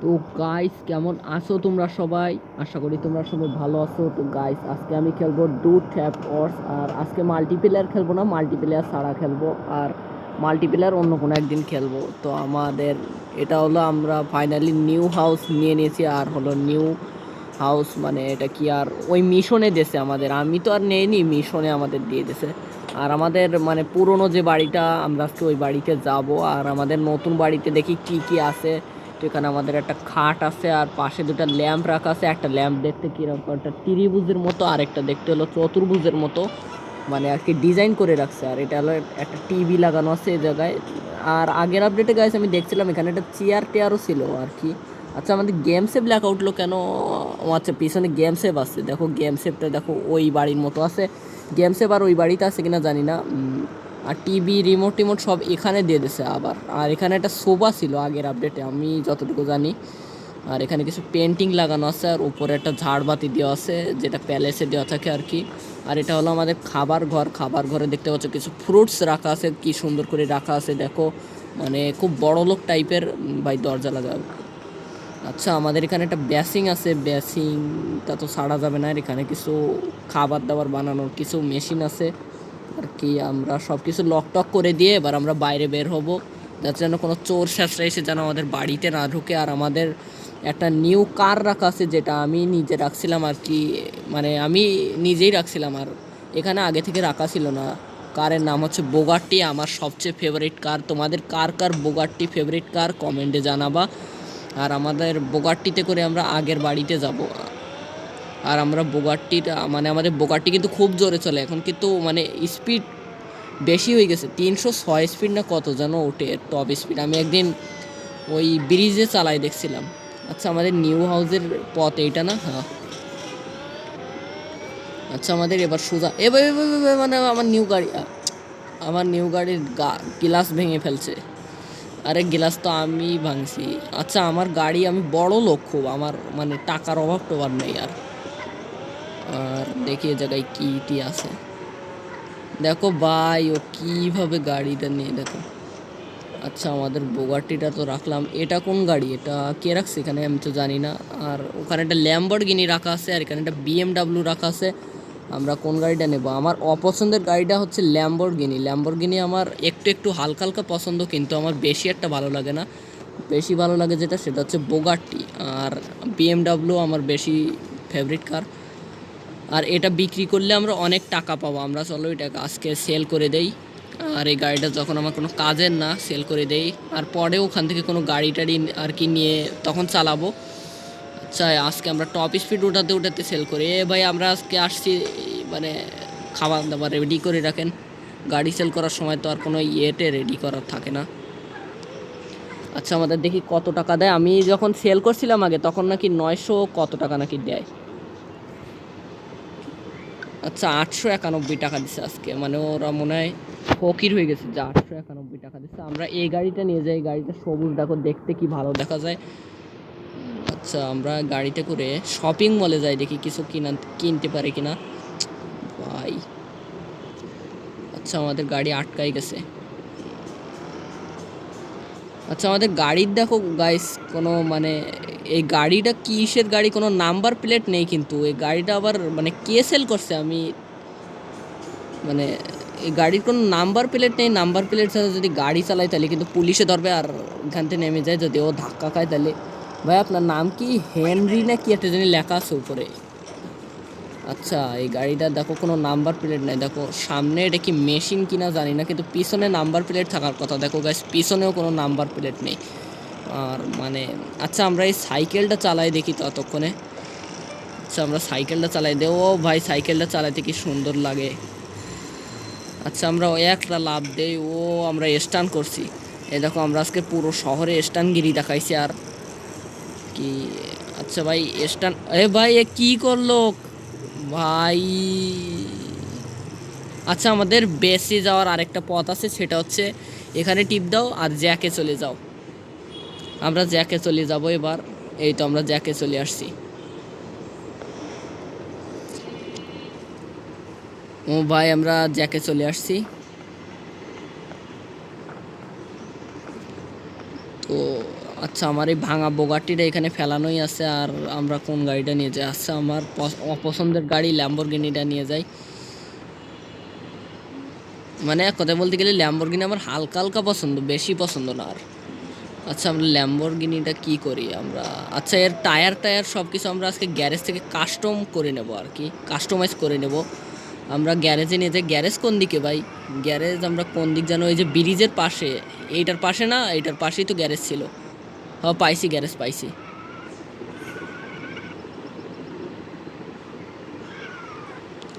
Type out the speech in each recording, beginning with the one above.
তো গাইস, কেমন আছো তোমরা সবাই? আশা করি তোমরা সবাই ভালো আছো। তো গাইস, আজকে আমি খেলবো ডু ট্যাপ ওয়ার্স। আর আজকে মাল্টিপ্লেয়ার খেলবো না, মাল্টিপ্লেয়ার ছাড়া খেলবো। আর মাল্টিপ্লেয়ার অন্য কোনো একদিন খেলবো। তো আমাদের এটা হলো, আমরা ফাইনালি নিউ হাউস নিয়ে নিয়েছি। আর হলো নিউ হাউস মানে এটা কি, আর ওই মিশনে দিয়েছে আমাদের, আমি তো আর নেইনি, মিশনে আমাদের দিয়ে দিয়েছে। আর আমাদের মানে পুরনো যে বাড়িটা, আমরা আজকে ওই বাড়িতে যাব। আর আমাদের নতুন বাড়িতে দেখি কি কি আছে। তো এখানে আমাদের একটা খাট আছে, আর পাশে দুটো ল্যাম্প রাখা আছে। একটা ল্যাম্প দেখতে কিরকম, একটা ত্রিভুজের মতো, আর একটা দেখতে হলো চতুর্ভুজের মতো, মানে আর কি ডিজাইন করে রাখছে। আর এটা হলো একটা টিভি লাগানো আছে এই জায়গায়। আর আগের আপডেটে গাইছে আমি দেখছিলাম এখানে একটা চেয়ার টেয়ারও ছিল আর কি। আচ্ছা, আমাদের গেম সেভ লেখা উঠলো কেন? ও আচ্ছা, পিছনে গেম সেভ আছে, দেখো গেম সেভটা দেখো ওই বাড়ির মতো আছে। গেম সেভ আর ওই বাড়িতে আছে কিনা জানি না। আর টিভি রিমোট টিমোট সব এখানে দিয়ে দিছে আবার। আর এখানে একটা সোফা ছিল আগের আপডেটে আমি যতটুকু জানি। আর এখানে কিছু পেন্টিং লাগানো আছে, আর উপরে একটা ঝাড়বাতি দেওয়া আছে, যেটা প্যালেসে দেওয়া থাকে আর কি। আর এটা হলো আমাদের খাবার ঘর। খাবার ঘরে দেখতে পাচ্ছ কিছু ফ্রুটস রাখা আছে, কি সুন্দর করে রাখা আছে দেখো, মানে খুব বড় লোক টাইপের। ভাই দরজা লাগাও। আচ্ছা, আমাদের এখানে একটা বেসিং আছে, বেসিংটা তো ছাড়া যাবে না। আর এখানে কিছু খাবার দাবার বানানোর কিছু মেশিন আছে আর কি। আমরা সব কিছু লক টক করে দিয়ে এবার আমরা বাইরে বের হব, যাতে যেন কোনো চোর শেষরা এসে যেন আমাদের বাড়িতে না ঢুকে। আর আমাদের একটা নিউ কার রাখা আছে, যেটা আমি নিজে রাখছিলাম আর কি, মানে আমি নিজেই রাখছিলাম। আর এখানে আগে থেকে রাখা ছিল না। কারের নাম হচ্ছে বোগাট্টি, আমার সবচেয়ে ফেভারিট কার। তোমাদের কার কার বোগাট্টি ফেভারিট কার কমেন্টে জানাবা। আর আমাদের বোগাট্টিতে করে আমরা আগের বাড়িতে যাব। আর আমরা বোগাট্টিটা মানে আমাদের বোগাট্টি কিন্তু খুব জোরে চলে এখন, কিন্তু মানে স্পিড বেশি হয়ে গেছে, 306 স্পিড না কত যেন ওঠে টপ স্পিড। আমি একদিন ওই ব্রিজে চালাই দেখছিলাম। আচ্ছা, আমাদের নিউ হাউসের পথ এইটা না? হ্যাঁ। আচ্ছা, আমাদের এবার সোজা এবার মানে আমার নিউ গাড়ি, আমার নিউ গাড়ির গ্লাস ভেঙে ফেলছে। আরে গ্লাস তো আমি ভাঙছি। আচ্ছা, আমার গাড়ি, আমি বড় লোক খুব, আমার মানে টাকার অভাব টোভাব নেই। আর আর দেখি এ জায়গায় কি টি আছে। দেখো ভাই, ও কিভাবে গাড়িটা নিয়ে দেখো। আচ্ছা, আমাদের বোগাটিটা তো রাখলাম। এটা কোন গাড়ি, এটা কে রাখছে এখানে আমি তো জানি না। আর ওখানে একটা ল্যাম্বরগিনি রাখা আছে, আর এখানে একটা বিএমডাব্লিউ রাখা আছে। আমরা কোন গাড়িটা নেব? আমার অপছন্দের গাড়িটা হচ্ছে ল্যাম্বরগিনি। ল্যাম্বরগিনি আমার একটু একটু হালকা হালকা পছন্দ, কিন্তু আমার বেশি একটা ভালো লাগে না। বেশি ভালো লাগে যেটা, সেটা হচ্ছে বোগাটি। আর বিএমডাব্লিউ আমার বেশি ফেভারিট কার। আর এটা বিক্রি করলে আমরা অনেক টাকা পাবো। আমরা চলো এটাকে আজকে সেল করে দেই। আর এই গাড়িটা যখন আমার কোনো কাজের না, সেল করে দেই। আর পরে ওখান থেকে কোনো গাড়ি টাড়ি আর কি নিয়ে তখন চালাবো। আচ্ছা, আজকে আমরা টপ স্পিড উঠাতে উঠাতে সেল করি। ভাই, আমরা আজকে আসছি, মানে খাবার দাবার রেডি করে রাখেন। গাড়ি সেল করার সময় তো আর কোনো ইয়েতে রেডি করার থাকে না। আচ্ছা, আমাদের দেখি কত টাকা দেয়। আমি যখন সেল করছিলাম আগে, তখন নাকি 900 কত টাকা নাকি দেয়। আচ্ছা, 891 টাকা দিচ্ছে আজকে, মানে ওরা মনে হয় ফকির হয়ে গেছে যে 891 টাকা দিচ্ছে। আমরা এই গাড়িটা নিয়ে যাই, গাড়িটা সবুজ দেখো, দেখতে কি ভালো দেখা যায়। আচ্ছা, আমরা গাড়িতে করে শপিং মলে যাই, দেখি কিছু কিনতে পারে কিনা ভাই। আচ্ছা, আমাদের গাড়ি আটকাই গেছে। আচ্ছা, আমাদের গাড়ির দেখো গাইস, কোনো মানে এই গাড়িটা কিসের গাড়ি, কোনো নাম্বার প্লেট নেই। কিন্তু এই গাড়িটা আবার মানে কে সেল করছে, আমি মানে এই গাড়ির কোনো নাম্বার প্লেট নেই। নাম্বার প্লেট ছাড়া যদি গাড়ি চালাই তাহলে কিন্তু পুলিশে ধরবে, আর ওখান থেকে নেমে যায়। যদি ও ধাক্কা খায় তাহলে। ভাই, আপনার নাম কি? হেনরি না কি একটা জানি লেখা আছে উপরে। আচ্ছা, এই গাড়িটা দেখো কোনো নাম্বার প্লেট নেই। দেখো সামনে এটা কি মেশিন কিনা জানি না, কিন্তু পিছনে নাম্বার প্লেট থাকার কথা। দেখো গাইস, পিছনেও কোনো নাম্বার প্লেট নেই। আর মানে আচ্ছা, আমরা এই সাইকেলটা চালাই দেখি ততক্ষণে। আচ্ছা, আমরা সাইকেলটা চালাই দেবো। ও ভাই, সাইকেলটা চালাতে কি সুন্দর লাগে। আচ্ছা, আমরা একটা লাভ দেই। ও, আমরা স্টান করছি। এ দেখো, আমরা আজকে পুরো শহরে স্টানগিরি দেখাইছি। আর কি, আচ্ছা ভাই, স্টান, এ ভাই এ কি করলো ভাই। আচ্ছা, আমাদের বেসে যাওয়ার আরেকটা পথ আছে, সেটা হচ্ছে এখানে টিপ দাও আর জ্যাকে চলে যাও। আমরা জ্যাকে চলে যাব এবার। এই তো আমরা জ্যাকে চলে আসছি। ও ভাই, আমরা জ্যাকে চলে আসছি। তো আচ্ছা, আমার এই ভাঙা বোগাটিটা এখানে ফেলানোই আছে। আর আমরা কোন গাড়িটা নিয়ে যাই? আচ্ছা, আমার অপছন্দের গাড়ি ল্যাম্বরগিনিটা নিয়ে যাই। মানে এক কথা বলতে গেলে ল্যাম্বরগিনি আমার হালকা হালকা পছন্দ, বেশি পছন্দ না আর। আচ্ছা, আমরা ল্যাম্বরগিনিটা কি করি আমরা? আচ্ছা, এর টায়ার সব কিছু আমরা আজকে গ্যারেজ থেকে কাস্টম করে নেব আর কি, কাস্টমাইজ করে নেব। আমরা গ্যারেজে নিয়ে যাই। গ্যারেজ কোন দিকে ভাই? গ্যারেজ আমরা কোন দিক জানো? এই যে ব্রিজের পাশে, এইটার পাশে না, এইটার পাশেই তো গ্যারেজ ছিল। হ্যাঁ, পাইছি, গ্যারেজ পাইছি।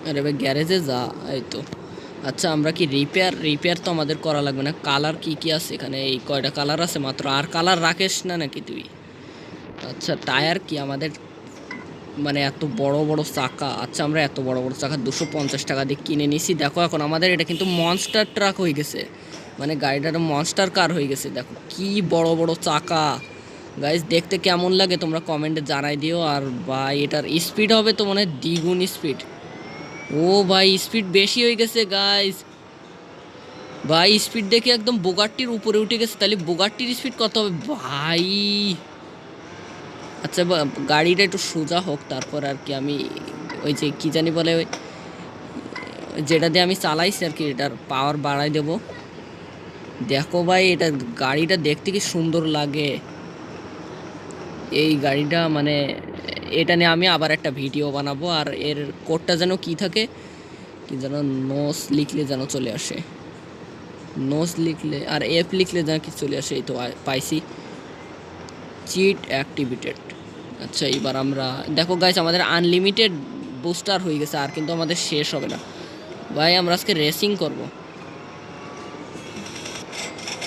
আরে ভাই, গ্যারেজে যা, এই তো। আচ্ছা, আমরা কি রিপেয়ার তো আমাদের করা লাগবে না। কালার কি কি আছে এখানে? এই কয়টা কালার আছে মাত্র। আর কালার রাখিস না নাকি তুই? আচ্ছা, টায়ার কি আমাদের, মানে এত বড় বড় চাকা? আচ্ছা, আমরা এত বড় বড় চাকা 250 টাকা দিয়ে কিনে নিছি। দেখো এখন আমাদের এটা কিন্তু মনস্টার ট্রাক হয়ে গেছে, মানে গাড়িটার মনস্টার কার হয়ে গেছে। দেখো কি বড় বড় চাকা। গাইজ, দেখতে কেমন লাগে তোমরা কমেন্টে জানাই দিও। আর ভাই, এটার স্পিড হবে তো মনে হয় দ্বিগুণ স্পিড। ও ভাই, স্পিড বেশি হয়ে গেছে গাইজ। ভাই, স্পিড দেখে একদম বোগাট্টির উপরে উঠে গেছে। তাহলে বোগাট্টির স্পিড কত হবে ভাই? আচ্ছা, গাড়িটা একটু সোজা হোক, তারপর আর কি আমি ওই যে কি জানি বলে, ওই যেটা দিয়ে আমি চালাইছি আর কি, এটার পাওয়ার বাড়াই দেব। দেখো ভাই, এটা গাড়িটা দেখতে কি সুন্দর লাগে। এই গাড়িটা মানে এটা নিয়ে আমি আবার একটা ভিডিও বানাবো। আর এর কোডটা যেন কি থাকে, কি যেন নোস লিখলে যেন চলে আসে, নোস লিখলে আর এফ লিখলে যেন কি চলে আসে। এই তো পাইছি, চিট অ্যাক্টিভেটেড। আচ্ছা, এবার আমরা দেখো গাইস, আমাদের আনলিমিটেড বুস্টার হয়ে গেছে, আর কিন্তু আমাদের শেষ হবে না ভাই। আমরা আজকে রেসিং করব।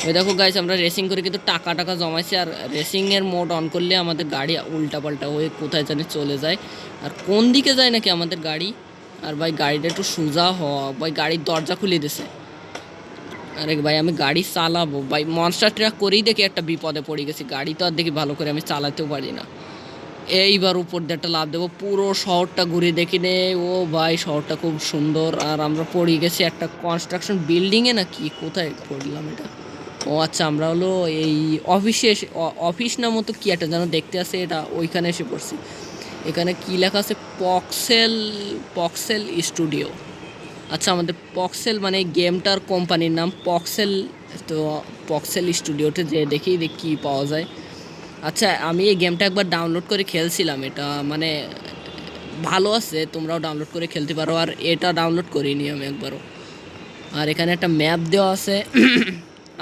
ওই দেখো গাইস, আমরা রেসিং করে কিন্তু টাকা টাকা জমাইছি। আর রেসিংয়ের মোড অন করলে আমাদের গাড়ি উল্টাপাল্টা হয়ে কোথায় জানি চলে যায়, আর কোন দিকে যায় নাকি আমাদের গাড়ি। আর ভাই, গাড়িটা একটু সোজা হ ভাই, গাড়ির দরজা খুলে দিছে। আরে ভাই, আমি গাড়ি চালাবো ভাই, মনস্টার ট্রাক করেই দেখি একটা বিপদে পড়ে গেছি। গাড়ি তো আর দেখি ভালো করে আমি চালাতেও পারি না। এইবার উপর দিয়ে একটা লাফ দেবো, পুরো শহরটা ঘুরে দেখি নে। ও ভাই, শহরটা খুব সুন্দর। আর আমরা পড়ে গেছি একটা কনস্ট্রাকশন বিল্ডিংয়ে, না কি, কোথায় পড়লাম এটা? ও আচ্ছা, আমরা হলো এই অফিসে অফিস না মতো কি একটা যেন দেখতে আছে, এটা ওইখানে এসে পড়ছি। এখানে কি লেখা আছে? পক্সেল স্টুডিও। আচ্ছা, আমাদের পক্সেল মানে গেমটার কোম্পানির নাম পক্সেল। তো পক্সেল স্টুডিওতে যে দেখি কী পাওয়া যায়। আচ্ছা, আমি এই গেমটা একবার ডাউনলোড করে খেলছিলাম। এটা মানে ভালো আছে, তোমরাও ডাউনলোড করে খেলতে পারো। আর এটা ডাউনলোড করিনি আমি একবারও। আর এখানে একটা ম্যাপ দেওয়া আছে।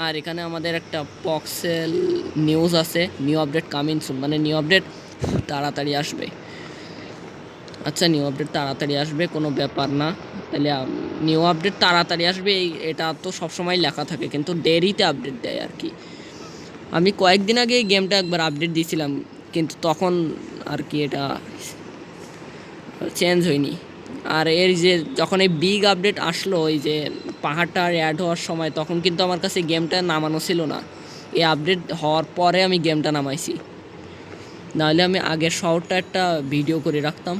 আর এখানে আমাদের একটা পক্সেল নিউজ আছে, নিউ আপডেট কামিং সুন, মানে নিউ আপডেট তাড়াতাড়ি আসবে। আচ্ছা, নিউ আপডেট তাড়াতাড়ি আসবে, কোনো ব্যাপার না। তাহলে নিউ আপডেট তাড়াতাড়ি আসবে এটা তো সবসময় লেখা থাকে, কিন্তু দেরিতে আপডেট দেয় আর কি। আমি কয়েকদিন আগে এই গেমটা একবার আপডেট দিয়েছিলাম, কিন্তু তখন আর কি এটা চেঞ্জ হয়নি। আর এর যে যখন এই বিগ আপডেট আসলো, এই যে পাহাড়টা অ্যাড হওয়ার সময়, তখন কিন্তু আমার কাছে গেমটা নামানো ছিল না। এই আপডেট হওয়ার পরে আমি গেমটা নামাইছি, নাহলে আমি আগের শহরটা একটা ভিডিও করে রাখতাম।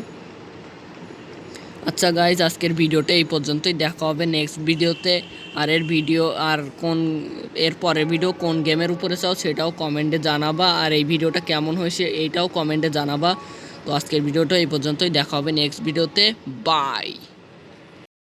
আচ্ছা গাইজ, আজকের ভিডিওটা এই পর্যন্তই। দেখা হবে নেক্সট ভিডিওতে। আর এর পরের ভিডিও কোন গেমের উপরে চাও সেটাও কমেন্টে জানাবা। আর এই ভিডিওটা কেমন হয়েছে এইটাও কমেন্টে জানাবা। তো আজকের ভিডিওটা এই পর্যন্তই, দেখা হবে নেক্সট ভিডিওতে। বাই।